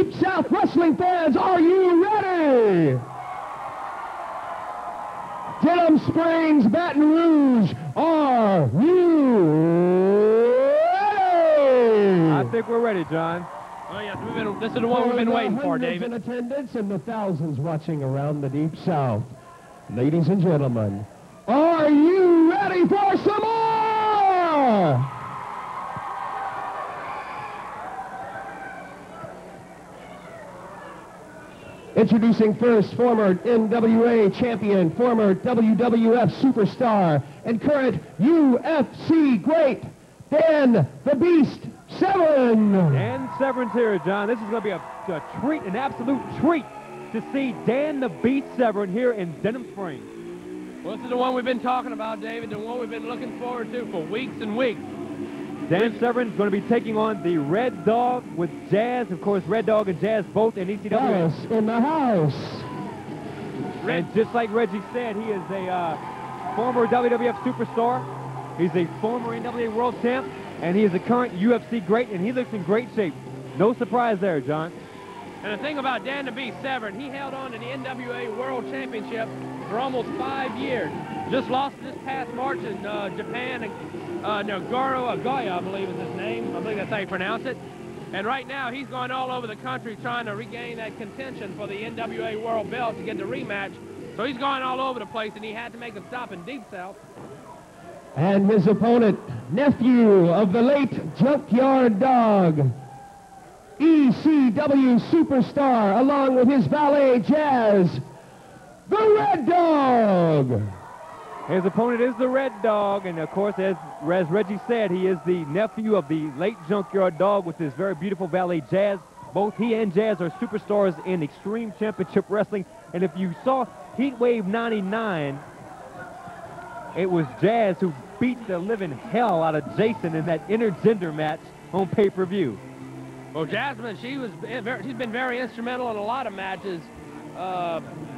Deep South wrestling fans, are you ready? Denham Springs, Baton Rouge, are you ready? I think we're ready, John. Oh, yes, this is the one we've been waiting for, David. In attendance and the thousands watching around the Deep South. Ladies and gentlemen, are you ready for some more? Introducing first, former NWA champion, former WWF superstar, and current UFC great, Dan the Beast Severn. Dan Severn's here, John. This is going to be a treat, an absolute treat, to see Dan the Beast Severn here in Denham Springs. Well, this is the one we've been talking about, David, the one we've been looking forward to for weeks and weeks. Dan Severn's going to be taking on the Red Dog with Jazz. Of course, Red Dog and Jazz both in ECW. Yes, in the house. And just like Reggie said, he is a former WWF superstar. He's a former NWA World Champ, and he is a current UFC great, and he looks in great shape. No surprise there, John. And the thing about Dan the Beast Severn, he held on to the NWA World Championship for almost 5 years. Just lost this past March in Japan. Nagoro Agoya, I believe is his name. I believe that's how you pronounce it. And right now, he's going all over the country trying to regain that contention for the NWA World Belt to get the rematch. So he's going all over the place, and he had to make a stop in Deep South. And his opponent, nephew of the late Junkyard Dog, ECW superstar, along with his valet Jazz, the Red Dog. His opponent is the Red Dog, and of course, as Reggie said, he is the nephew of the late Junkyard Dog with his very beautiful valet Jazz. Both he and Jazz are superstars in Extreme Championship Wrestling, and if you saw Heatwave 99, it was Jazz who beat the living hell out of Jason in that intergender match on pay-per-view. Well, Jasmine, she's been very instrumental in a lot of matches,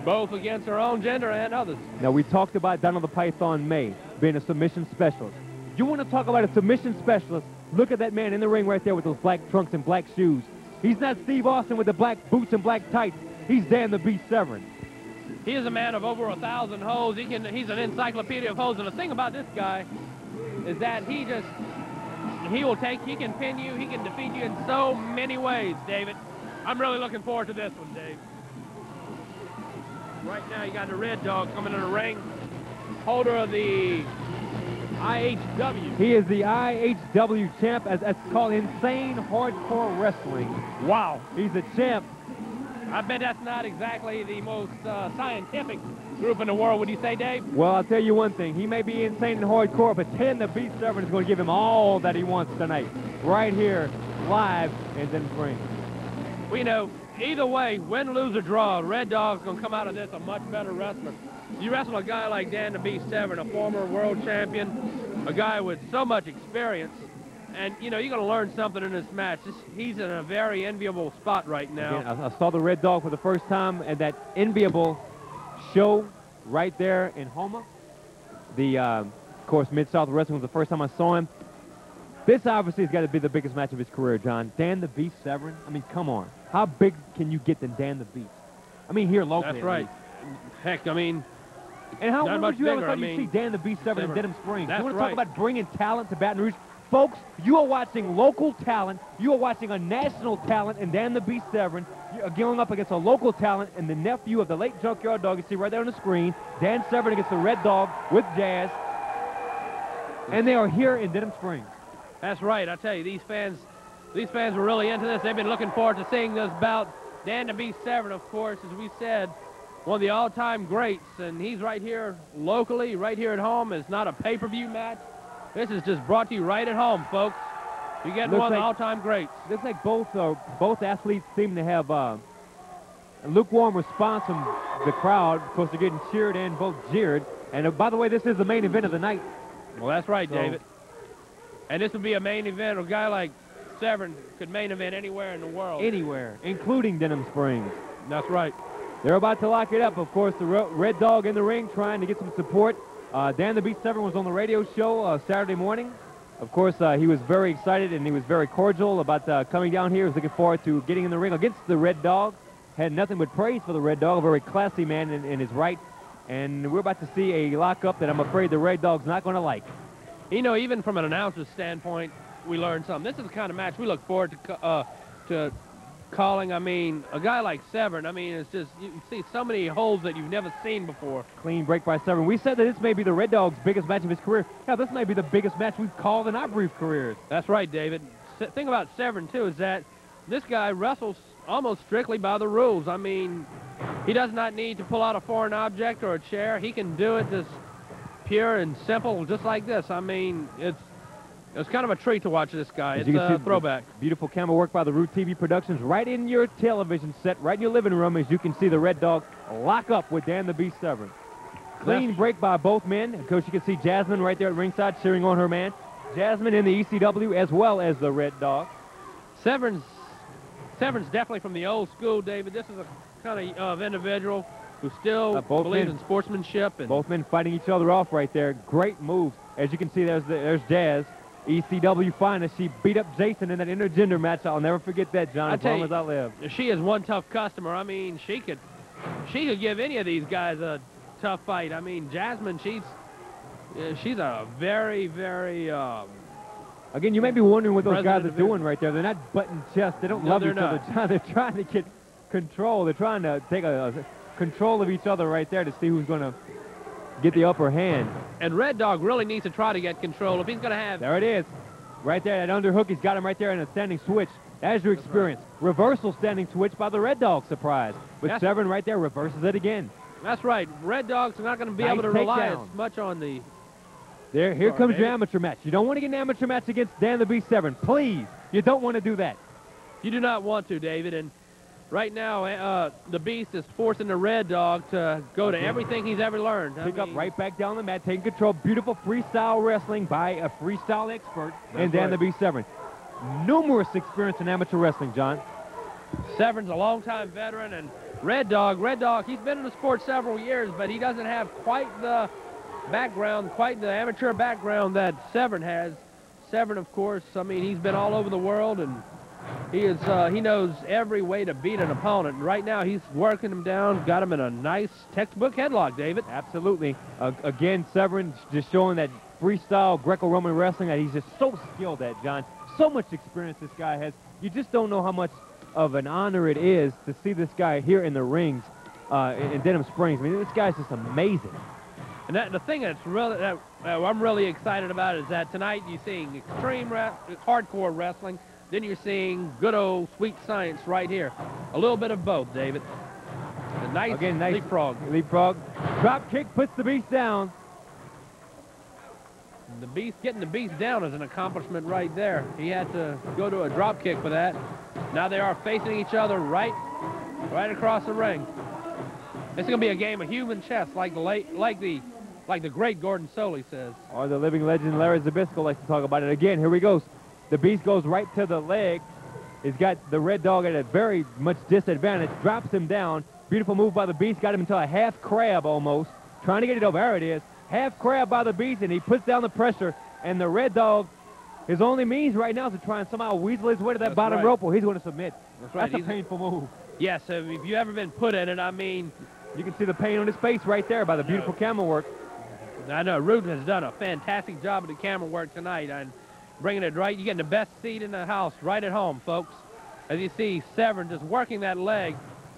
both against her own gender and others. Now, we talked about Donald the Python May being a submission specialist. You want to talk about a submission specialist? Look at that man in the ring right there with those black trunks and black shoes. He's not Steve Austin with the black boots and black tights. He's Dan the Beast Severn. He is a man of over 1,000 holds. He's an encyclopedia of holds. And the thing about this guy is that he can pin you, he can defeat you in so many ways, David. I'm really looking forward to this one, Dave. Right now, you got the Red Dog coming in the ring, holder of the IHW. He is the IHW champ, as that's called Insane Hardcore Wrestling. Wow, he's a champ. I bet that's not exactly the most scientific group in the world, would you say, Dave? Well, I'll tell you one thing. He may be insane and hardcore, but Dan the Beast Severn is going to give him all that he wants tonight, right here, live in Denham Springs. We know, either way, win, lose, or draw, Red Dog's going to come out of this a much better wrestler. You wrestle a guy like Dan the Beast Severn, a former world champion, a guy with so much experience, and, you know, you're going to learn something in this match. He's in a very enviable spot right now. Again, I saw the Red Dog for the first time at that enviable show right there in Houma. Of course, Mid-South Wrestling was the first time I saw him. This obviously has got to be the biggest match of his career, John. Dan the Beast Severn. I mean, come on. How big can you get than Dan the Beast? I mean, here locally. That's right. Heck, I mean, and how not would much you ever bigger. thought you'd see Dan the Beast Severn in Denham Springs? That's You want to right. talk about bringing talent to Baton Rouge? Folks, you are watching local talent. You are watching a national talent in Dan the Beast Severn. You are going up against a local talent and the nephew of the late Junkyard Dog. You see right there on the screen. Dan Severn against the Red Dog with Jazz. And they are here in Denham Springs. That's right. I tell you, these fans were really into this. They've been looking forward to seeing this bout. Dan the Beast Severn, of course, as we said, one of the all-time greats, and he's right here locally, right here at home. It's not a pay-per-view match. This is just brought to you right at home, folks. You're getting one of the all-time greats. Looks like both athletes seem to have a lukewarm response from the crowd. Of course, they're getting cheered and both jeered. And by the way, this is the main event of the night. Well, that's right, David. And this would be a main event. A guy like Severn could main event anywhere in the world. Anywhere, including Denham Springs. That's right. They're about to lock it up. Of course, the Red Dog in the ring trying to get some support. Dan the Beast Severn was on the radio show Saturday morning. Of course, he was very excited and he was very cordial about coming down here. He was looking forward to getting in the ring against the Red Dog. Had nothing but praise for the Red Dog, a very classy man in his right. And we're about to see a lockup that I'm afraid the Red Dog's not going to like. You know, even from an announcer's standpoint, we learned something. This is the kind of match we look forward to calling. I mean, a guy like Severn, I mean, it's just, you see so many holes that you've never seen before. Clean break by Severn. We said that this may be the Red Dog's biggest match of his career. Hell, this may be the biggest match we've called in our brief careers. That's right, David. The thing about Severn, too, is that this guy wrestles almost strictly by the rules. I mean, he does not need to pull out a foreign object or a chair. He can do it just pure and simple, just like this. I mean, it's kind of a treat to watch this guy. It's a throwback. Beautiful camera work by the Root TV Productions right in your television set, right in your living room, as you can see the Red Dog lock up with Dan the Beast Severn. Clean break by both men. Of course, you can see Jasmine right there at ringside cheering on her man. Jasmine in the ECW as well as the Red Dog. Severn's definitely from the old school, David. This is a kind of individual who still believes in sportsmanship. And both men fighting each other off right there. Great moves. As you can see, there's Jazz. ECW finest. She beat up Jason in that intergender match. I'll never forget that, John, as long as I live. She is one tough customer. I mean, she could give any of these guys a tough fight. I mean, Jasmine, she's a very, very... Again, you may be wondering what those guys are doing right there. They're not butting chests. They don't love each other. They're trying to get control. They're trying to take a control of each other right there to see who's going to get the upper hand. And Red Dog really needs to try to get control if he's going to have... There it is. Right there, that underhook. He's got him right there in a standing switch. As your experience. Right. Reversal standing switch by the Red Dog, surprise. But Severn right there reverses it again. That's right. Red Dog's not going to be able to rely as much on the... Here comes your amateur match. You don't want to get an amateur match against Dan the Beast Severn. Please. You don't want to do that. You do not want to, David. And right now, the Beast is forcing the Red Dog to go to everything he's ever learned. Pick up right back down the mat, taking control. Beautiful freestyle wrestling by a freestyle expert and Dan the Beast Severn. Numerous experience in amateur wrestling, John. Severn's a longtime veteran, and Red Dog, he's been in the sport several years, but he doesn't have quite the background, quite the amateur background that Severn has. Severn, of course, I mean, he's been all over the world, and he knows every way to beat an opponent. And right now, he's working him down, got him in a nice textbook headlock, David. Absolutely. Again, Severn just showing that freestyle Greco-Roman wrestling that he's just so skilled at, John. So much experience this guy has. You just don't know how much of an honor it is to see this guy here in the rings in Denham Springs. I mean, this guy's just amazing. And the thing that's really I'm really excited about is that tonight you're seeing extreme hardcore wrestling, then you're seeing good old sweet science right here. A little bit of both, David. A nice leapfrog. Leapfrog. Drop kick puts the Beast down. Getting the Beast down is an accomplishment right there. He had to go to a drop kick for that. Now they are facing each other right across the ring. It's going to be a game of human chess, like the great Gordon Soley says. Or the living legend Larry Zbyszko likes to talk about it. Again, here we go. The Beast goes right to the leg. He's got the Red Dog at a very much disadvantage. Drops him down. Beautiful move by the Beast. Got him into a half crab almost. Trying to get it over. There it is. Half crab by the Beast, and he puts down the pressure. And the Red Dog, his only means right now is to try and somehow weasel his way to that bottom rope, or he's going to submit. That's right. That's a painful move. Yes, if you've ever been put in it, I mean... You can see the pain on his face right there by the beautiful camera work. I know Root has done a fantastic job of the camera work tonight and bringing it right. You're getting the best seat in the house right at home, folks. As you see, Severn just working that leg.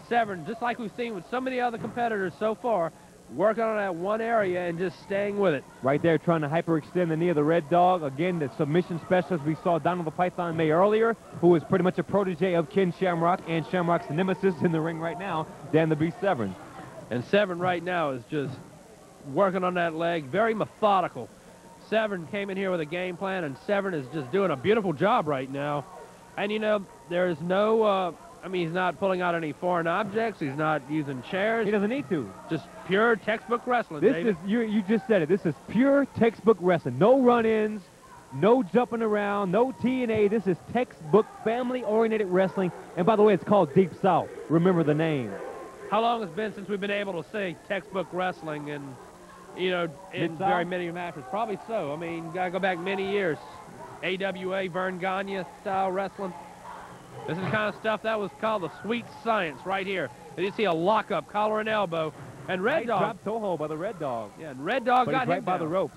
Severn, just like we've seen with some of the other competitors so far, working on that one area and just staying with it. Right there trying to hyperextend the knee of the Red Dog. Again, the submission specialist we saw Donald the Python May earlier, who is pretty much a protege of Ken Shamrock and Shamrock's nemesis in the ring right now, Dan the Beast Severn. And Severn right now is just working on that leg, very methodical. Severn came in here with a game plan, and Severn is just doing a beautiful job right now. And, you know, there is no, I mean, he's not pulling out any foreign objects. He's not using chairs. He doesn't need to. Just pure textbook wrestling, This David. is, you just said it. This is pure textbook wrestling. No run-ins, no jumping around, no T&A. This is textbook family-oriented wrestling. And, by the way, it's called Deep South. Remember the name. How long has it been since we've been able to see textbook wrestling and, you know, in very many matches? Probably so. I mean, got to go back many years. AWA Vern Gagne style wrestling. This is the kind of stuff that was called the sweet science right here. And you see a lockup, collar and elbow. And Red Dog. Dropped toe hold by the Red Dog. Yeah, and Red Dog but got he's right him by down. the ropes.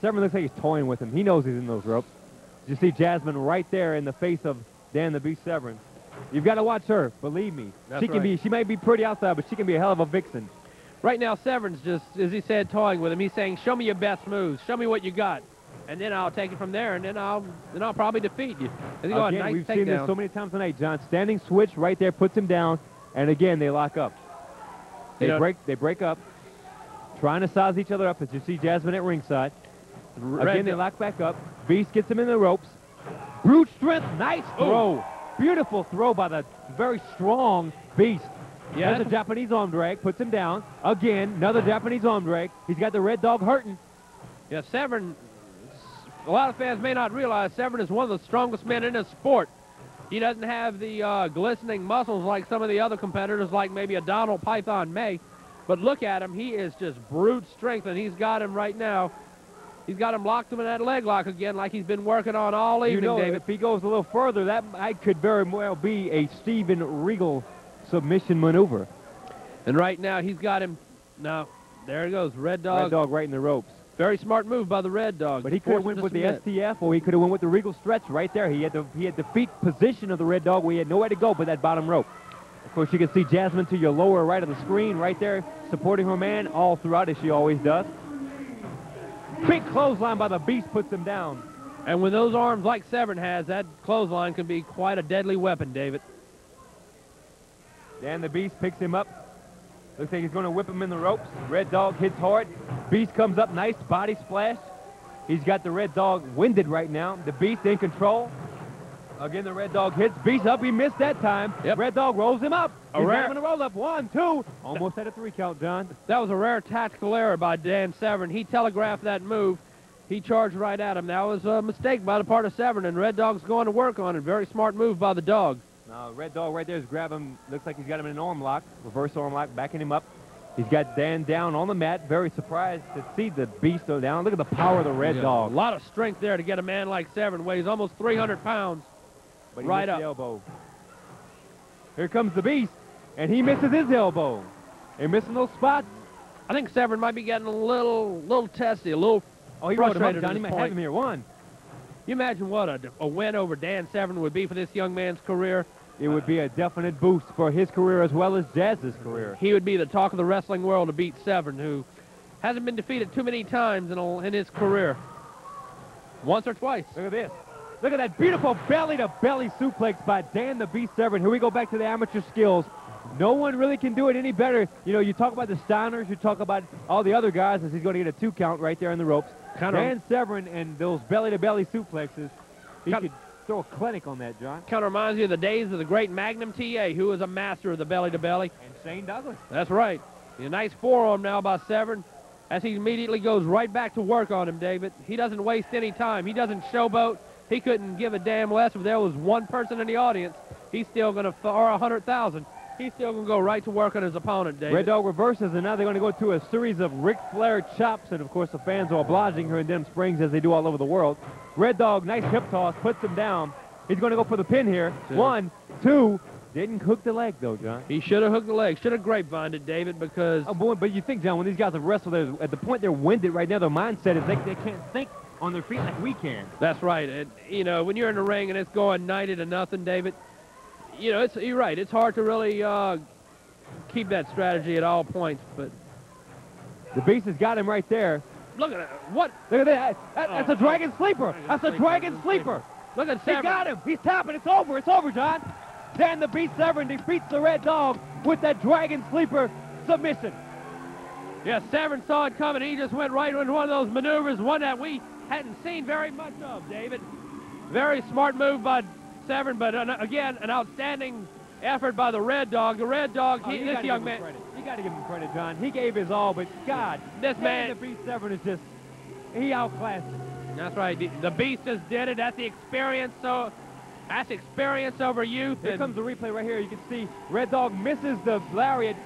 Severn looks like he's toying with him. He knows he's in those ropes. You see Jasmine right there in the face of Dan the Beast Severn. You've got to watch her, believe me. That's She can right. she might be pretty outside, but she can be a hell of a vixen. Right now, Severn's just, as he said, toying with him. He's saying, show me your best moves. Show me what you got. And then I'll take it from there, and then I'll probably defeat you. And he got a Again, nice we've seen this takedown. so many times tonight, John. Standing switch right there puts him down, and again, they lock up. They break up, trying to size each other up, as you see Jasmine at ringside. Again, they lock back up. Beast gets him in the ropes. Brute strength, nice throw. Beautiful throw by the very strong Beast. Yeah, There's a Japanese arm drag, puts him down. Again, another Japanese arm drag. He's got the Red Dog hurting. Yeah, Severn, a lot of fans may not realize Severn is one of the strongest men in this sport. He doesn't have the glistening muscles like some of the other competitors, like maybe a Donald Python May. But look at him. He is just brute strength, and he's got him right now. He's got him locked him in that leg lock again like he's been working on all evening, You know, David. if he goes a little further, that could very well be a Steven Regal submission maneuver. And right now, he's got him. Now, there it goes. Red Dog. Red Dog right in the ropes. Very smart move by the Red Dog. But he could have went with the STF, or he could have went with the Regal stretch right there. He had the feet position of the Red Dog where he had nowhere to go but that bottom rope. Of course, you can see Jasmine to your lower right of the screen right there, supporting her man all throughout, as she always does. Big clothesline by the Beast puts him down. And with those arms like Severn has, that clothesline can be quite a deadly weapon, David. Dan the Beast picks him up. Looks like he's going to whip him in the ropes. Red Dog hits hard. Beast comes up, nice body splash. He's got the Red Dog winded right now. The Beast in control. Again, the Red Dog hits Beast up. He missed that time. Yep. Red Dog rolls him up. A He's rare- having a roll up. 1, 2. Almost at a 3 count, John. That was a rare tactical error by Dan Severn. He telegraphed that move. He charged right at him. That was a mistake by the part of Severn, and Red Dog's going to work on it. Very smart move by the Dog. Now, Red Dog right there is grabbing him. Looks like he's got him in an arm lock. Reverse arm lock, backing him up. He's got Dan down on the mat. Very surprised to see the Beast go down. Look at the power of the Red Dog. A lot of strength there to get a man like Severn. Weighs almost 300 pounds. But he Right missed up. the elbow. Here comes the Beast, and he misses his elbow. They're missing those spots. I think Severn might be getting a little testy, a little Oh, he rode him up, frustrated John. at He this might have point. him here. 1. You imagine what a win over Dan Severn would be for this young man's career. It would be a definite boost for his career as well as Jazz's career. He would be the talk of the wrestling world to beat Severn, who hasn't been defeated too many times in his career. Once or twice. Look at this. Look at that beautiful belly-to-belly suplex by Dan the Beast Severn. Here we go back to the amateur skills. No one really can do it any better. You know, you talk about the Steiners, you talk about all the other guys as he's going to get a 2 count right there in the ropes. Dan Severn and those belly-to-belly suplexes, he could throw a clinic on that, John. Kind of reminds me of the days of the great Magnum TA, who was a master of the belly-to-belly. And Shane Douglas. That's right. A nice forearm now by Severn as he immediately goes right back to work on him, David. He doesn't waste any time. He doesn't showboat. He couldn't give a damn less if there was one person in the audience. He's still going to, or 100,000. He's still going to go right to work on his opponent, David. Red Dog reverses, and now they're going to go to a series of Ric Flair chops, and of course the fans are obliging here in Denham Springs as they do all over the world. Red Dog, nice hip toss, puts him down. He's going to go for the pin here. 1, 2. Didn't hook the leg, though, John. He should have hooked the leg. Should have grapevined it, David, because... Oh, boy, but you think, John, when these guys have wrestled, at the point they're winded right now, their mindset is they can't think on their feet like we can. That's right. And, you know, when you're in the ring and it's going 90-0, David, you know, you're right. It's hard to really keep that strategy at all points, but... The Beast has got him right there. Look at it. What? Look at that. That's a Dragon Sleeper. That's a Dragon Sleeper. Look at He Severn. got him. He's tapping. It's over. It's over, John. Dan the Beast Severn defeats the Red Dog with that Dragon Sleeper submission. Yeah, Severn saw it coming. He just went right into one of those maneuvers, one that we hadn't seen very much of, David. Very smart move by Severn, but again, an outstanding effort by the Red Dog. The Red Dog, this young man... You got to give him credit, John. He gave his all, but God, This man... Dan the Beast Severn is just, he outclassed him. That's right. The Beast just did it. That's the experience. So that's experience over youth. Here comes the replay right here. You can see Red Dog misses the lariat.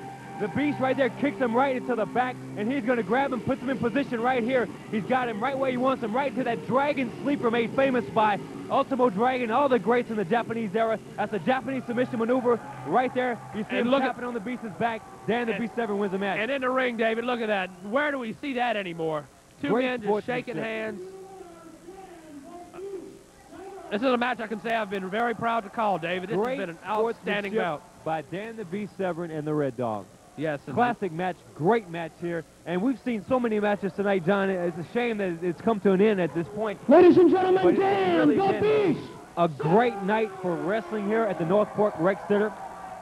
The Beast right there kicks him right into the back, and he's going to grab him, puts him in position right here. He's got him right where he wants him, right to that Dragon Sleeper made famous by Ultimo Dragon, all the greats in the Japanese era. That's a Japanese submission maneuver right there. You see him tapping on the Beast's back. Dan the Beast Severn wins the match. And in the ring, David, look at that. Where do we see that anymore? Two men just shaking hands. This is a match I can say I've been very proud to call, David. This has been an outstanding bout by Dan the Beast Severn and the Red Dog. Yes. Classic match, great match here. And we've seen so many matches tonight, John. It's a shame that it's come to an end at this point. Ladies and gentlemen, Dan really the Beast! A great night for wrestling here at the North Fork Rec Center.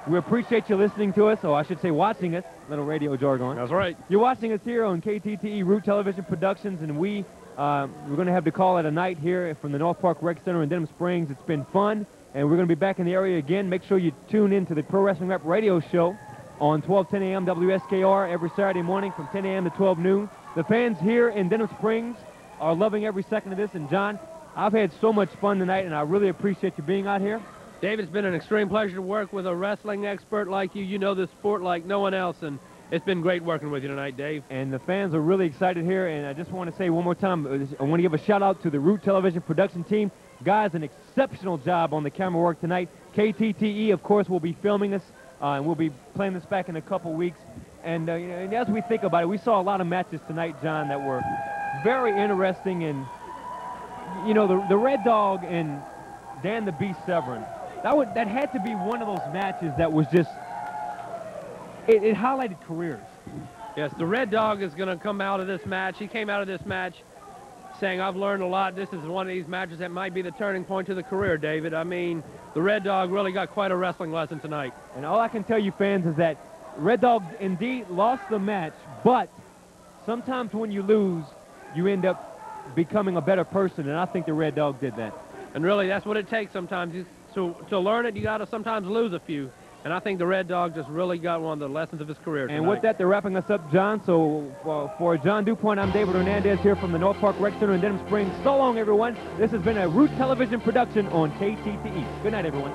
We appreciate you listening to us, or I should say watching us, little radio jargon. That's right. You're watching us here on KTTE Root Television Productions, and we're going to have to call it a night here from the North Park Rec Center in Denham Springs. It's been fun, and we're going to be back in the area again. Make sure you tune in to the Pro Wrestling Rep radio show on 1210 a.m. WSKR every Saturday morning from 10 a.m. to 12 noon. The fans here in Denham Springs are loving every second of this, and John, I've had so much fun tonight, and I really appreciate you being out here. David, it's been an extreme pleasure to work with a wrestling expert like you. You know this sport like no one else, and it's been great working with you tonight, Dave. And the fans are really excited here, and I just want to say one more time, I want to give a shout-out to the Root Television production team. Guys, an exceptional job on the camera work tonight. KTTE, of course, will be filming us, and we'll be playing this back in a couple weeks. And, you know, and as we think about it, we saw a lot of matches tonight, John, that were very interesting. And, you know, the Red Dog and Dan the Beast Severn, that had to be one of those matches that was just, it highlighted careers. Yes, the Red Dog is going to come out of this match. He came out of this match saying, I've learned a lot. This is one of these matches that might be the turning point to the career, David. I mean, the Red Dog really got quite a wrestling lesson tonight. And all I can tell you, fans, is that Red Dog indeed lost the match, but sometimes when you lose, you end up becoming a better person, and I think the Red Dog did that. And really, that's what it takes sometimes. To learn it, you got to sometimes lose a few. And I think the Red Dog just really got one of the lessons of his career tonight. And with that, they're wrapping us up, John. So for John DuPont, I'm David Hernandez here from the North Park Rec Center in Denham Springs. So long, everyone. This has been a Root Television production on KTTE. Good night, everyone.